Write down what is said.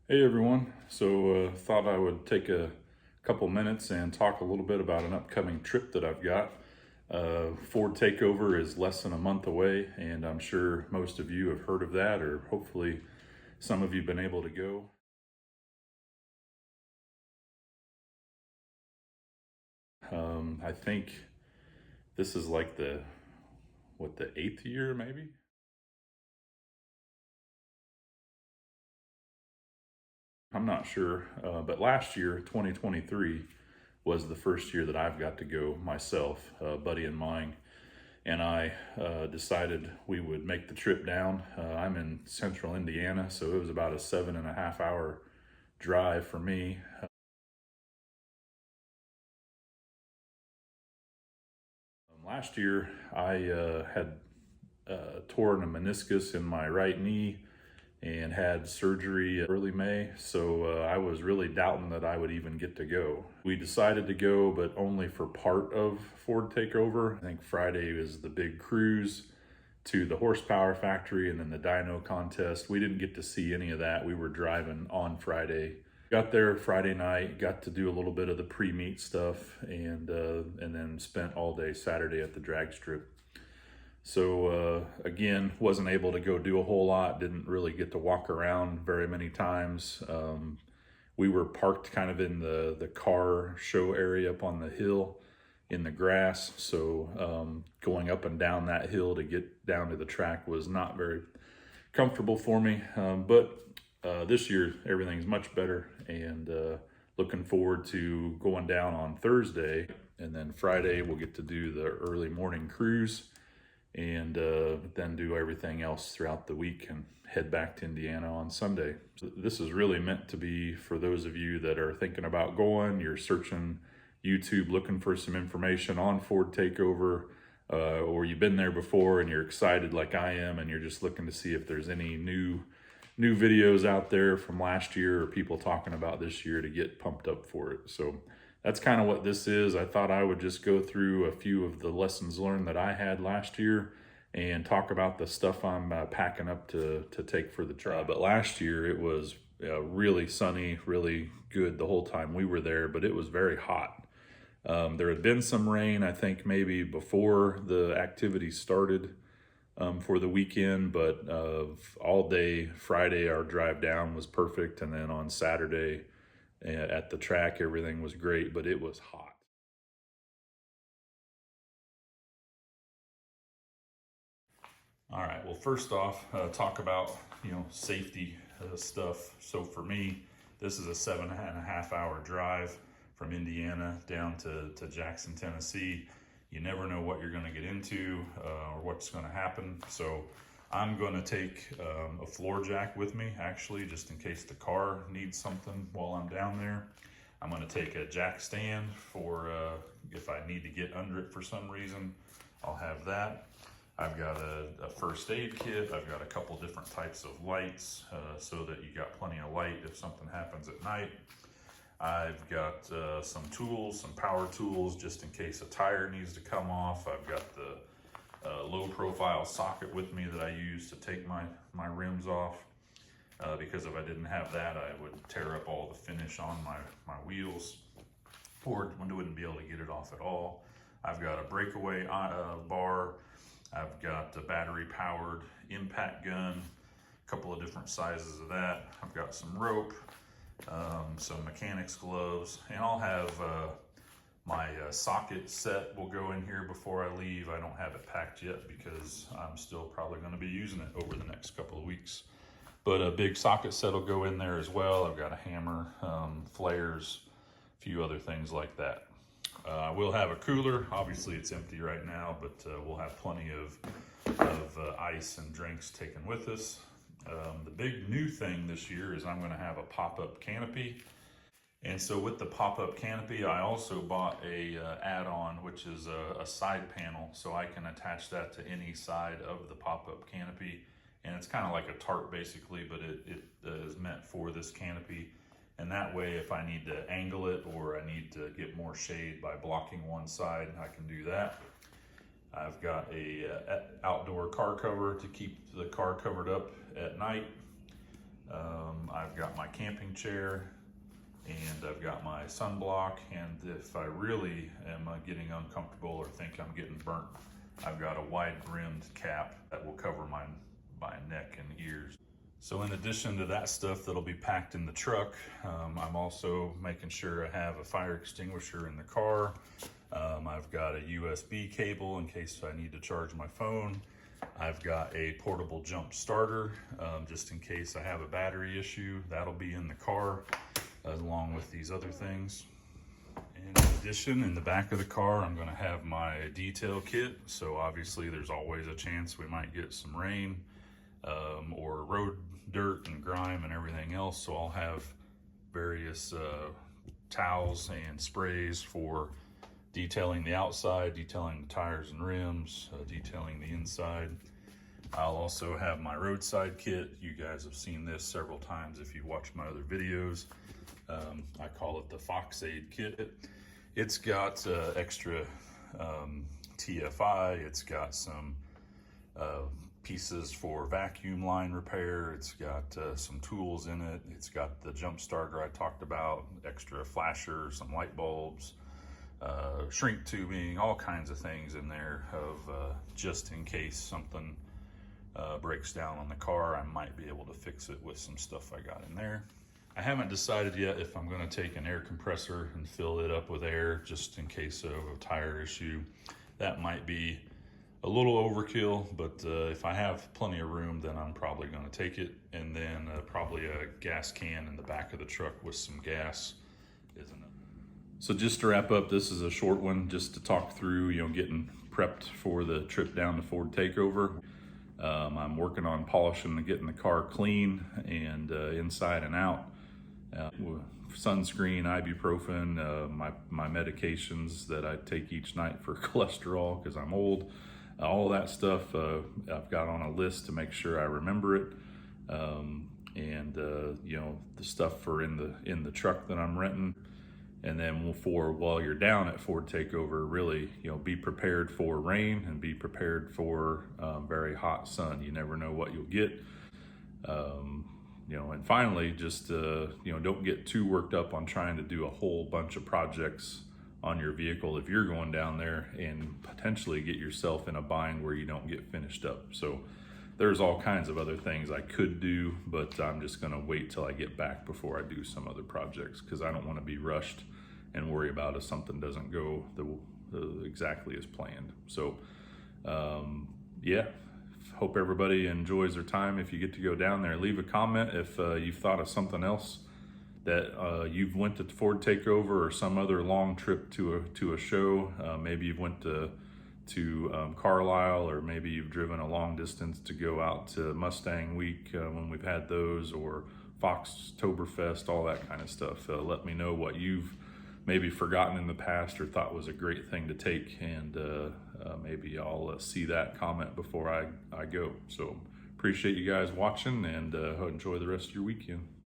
Hey everyone. Thought I would take a couple minutes and talk a little bit about an upcoming trip that I've got. Ford Takeover is less than a month away, and I'm sure most of you have heard of that, or hopefully some of you have been able to go. I think this is like the eighth year maybe? I'm not sure, but last year, 2023, was the first year that I've got to go myself. A buddy of mine and I decided we would make the trip down. I'm in central Indiana, so it was about a 7.5 hour drive for me. Last year, I had torn a meniscus in my right knee and had surgery early May. So I was really doubting that I would even get to go. We decided to go, but only for part of Ford Takeover. I think Friday is the big cruise to the horsepower factory and then the dyno contest. We didn't get to see any of that. We were driving on Friday. Got there Friday night, got to do a little bit of the pre-meet stuff, and then spent all day Saturday at the drag strip. Again, wasn't able to go do a whole lot. Didn't really get to walk around very many times. We were parked kind of in the car show area up on the hill in the grass. Going up and down that hill to get down to the track was not very comfortable for me. But this year, everything's much better, and looking forward to going down on Thursday. And then Friday, we'll get to do the early morning cruise and then do everything else throughout the week and head back to Indiana on Sunday. So this is really meant to be for those of you that are thinking about going, you're searching YouTube looking for some information on Ford Takeover, or you've been there before and you're excited like I am and you're just looking to see if there's any new videos out there from last year or people talking about this year to get pumped up for it. So that's kind of what this is. I thought I would just go through a few of the lessons learned that I had last year and talk about the stuff I'm packing up to take for the trip. But last year it was really sunny, really good the whole time we were there, but it was very hot. There had been some rain, I think maybe before the activity started for the weekend, but all day Friday our drive down was perfect, and then on Saturday at the track everything was great, but it was hot. All right, well, first off, talk about safety stuff. So for me, this is a 7.5 hour drive from Indiana down to Jackson, Tennessee. You never know what you're going to get into or what's going to happen. So I'm going to take a floor jack with me, actually, just in case the car needs something while I'm down there. I'm going to take a jack stand for if I need to get under it for some reason. I'll have that. I've got a first aid kit. I've got a couple different types of lights so that you got plenty of light if something happens at night. I've got some tools, some power tools, just in case a tire needs to come off. I've got the low profile socket with me that I use to take my rims off. Because if I didn't have that, I would tear up all the finish on my wheels, or wouldn't be able to get it off at all. I've got a breakaway bar. I've got a battery powered impact gun, a couple of different sizes of that. I've got some rope, some mechanics gloves, and I'll have my socket set will go in here before I leave. I don't have it packed yet because I'm still probably going to be using it over the next couple of weeks. But a big socket set will go in there as well. I've got a hammer, flares, a few other things like that. We'll have a cooler. Obviously it's empty right now, but we'll have plenty of ice and drinks taken with us. The big new thing this year is I'm going to have a pop-up canopy. And so with the pop-up canopy, I also bought a add-on, which is a side panel, so I can attach that to any side of the pop-up canopy. And it's kind of like a tarp basically, but it is meant for this canopy. And that way, if I need to angle it or I need to get more shade by blocking one side, I can do that. I've got a outdoor car cover to keep the car covered up at night. I've got my camping chair, and I've got my sunblock, and if I really am getting uncomfortable or think I'm getting burnt, I've got a wide brimmed cap that will cover my neck and ears. So in addition to that stuff that'll be packed in the truck, I'm also making sure I have a fire extinguisher in the car. I've got a USB cable in case I need to charge my phone. I've got a portable jump starter, just in case I have a battery issue. That'll be in the car, along with these other things. In addition, in the back of the car, I'm gonna have my detail kit. So obviously there's always a chance we might get some rain, or road dirt and grime and everything else. So I'll have various towels and sprays for detailing the outside, detailing the tires and rims, detailing the inside. I'll also have my roadside kit. You guys have seen this several times if you watch my other videos. I call it the Fox Aid kit. It's got extra TFI. It's got some pieces for vacuum line repair. It's got some tools in it. It's got the jump starter I talked about, extra flasher, some light bulbs, shrink tubing, all kinds of things in there of just in case something breaks down on the car, I might be able to fix it with some stuff I got in there. I haven't decided yet if I'm going to take an air compressor and fill it up with air just in case of a tire issue. That might be a little overkill, but if I have plenty of room, then I'm probably going to take it. And then probably a gas can in the back of the truck with some gas, isn't it? So just to wrap up, this is a short one just to talk through, getting prepped for the trip down to Ford Takeover. I'm working on polishing and getting the car clean and inside and out. Sunscreen, ibuprofen, my medications that I take each night for cholesterol because I'm old. All that stuff I've got on a list to make sure I remember it. The stuff for in the truck that I'm renting. And then while you're down at Ford Takeover, really, be prepared for rain and be prepared for very hot sun. You never know what you'll get. And finally, just, don't get too worked up on trying to do a whole bunch of projects on your vehicle if you're going down there and potentially get yourself in a bind where you don't get finished up. So there's all kinds of other things I could do, but I'm just gonna wait till I get back before I do some other projects because I don't want to be rushed and worry about if something doesn't go exactly as planned. So hope everybody enjoys their time. If you get to go down there, leave a comment if you've thought of something else that you've went to Ford Takeover or some other long trip to a show. Maybe you've went to Carlisle, or maybe you've driven a long distance to go out to Mustang Week when we've had those, or Foxtoberfest, all that kind of stuff. Let me know what you've maybe forgotten in the past or thought was a great thing to take, and maybe I'll see that comment before I go. So appreciate you guys watching, and enjoy the rest of your weekend.